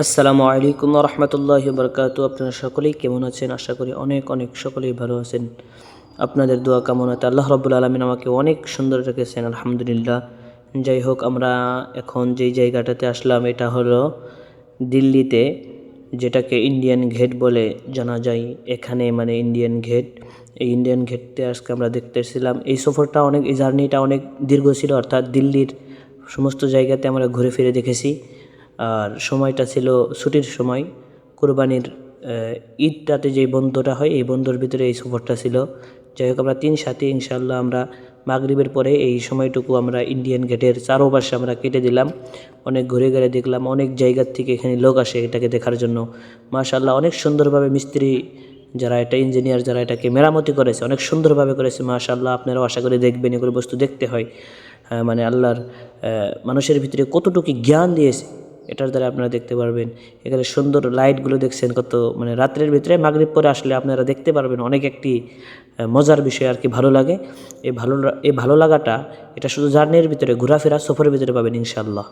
আসসালামু আলাইকুম রহমতুল্লাহি বরকাতু। আপনারা সকলেই কেমন আছেন? আশা করি অনেক অনেক সকলেই ভালো আছেন। আপনাদের দোয়া কামনাতে আল্লাহ রাব্বুল আলামিন আমাকে অনেক সুন্দর রেখেছেন, আলহামদুলিল্লাহ। যাই হোক, আমরা এখন যেই জায়গাটাতে আসলাম এটা হলো দিল্লিতে, যেটাকে ইন্ডিয়ান গেট বলে জানা যায়। এখানে মানে ইন্ডিয়ান গেট, এই ইন্ডিয়ান গেটতে আজকে আমরা দেখতেছিলাম। এই জার্নিটা অনেক দীর্ঘ ছিল, অর্থাৎ দিল্লির সমস্ত জায়গাতে আমরা ঘুরে ফিরে দেখেছি। আর সময়টা ছিল ছুটির সময়, কোরবানির ঈদটাতে যে বন্ধটা হয় এই বন্ধর ভিতরে এই সফরটা ছিল। যাই হোক, আমরা 3 সাথী ইনশাআল্লাহ আমরা মাগরিবের পরে এই সময়টুকু আমরা ইন্ডিয়ান গেটের চারপাশে আমরা কেটে দিলাম। অনেক ঘুরে ঘুরে দেখলাম, অনেক জায়গার থেকে এখানে লোক আসে এটাকে দেখার জন্য। মাশাআল্লাহ, অনেক সুন্দরভাবে মিস্ত্রি যারা এটা ইঞ্জিনিয়ার যারা এটাকে মেরামতি করেছে অনেক সুন্দরভাবে করেছে। মাশাআল্লাহ, আপনারাও আশা করে দেখবেন, এগুলো বস্তু দেখতে হয়। মানে আল্লাহর মানুষের ভিতরে কতটুকু জ্ঞান দিয়েছে এটার দ্বারা আপনারা দেখতে পারবেন। এখানে সুন্দর লাইটগুলো দেখছেন কত, মানে রাত্রের ভিতরে মাগরিব পরে আসলে আপনারা দেখতে পারবেন। অনেক একটি মজার বিষয় আর কি, ভালো লাগে। এই ভালো লাগাটা এটা শুধু জার্নির ভিতরে, ঘোরাফেরা সফরের ভিতরে পাবেন ইনশাআল্লাহ।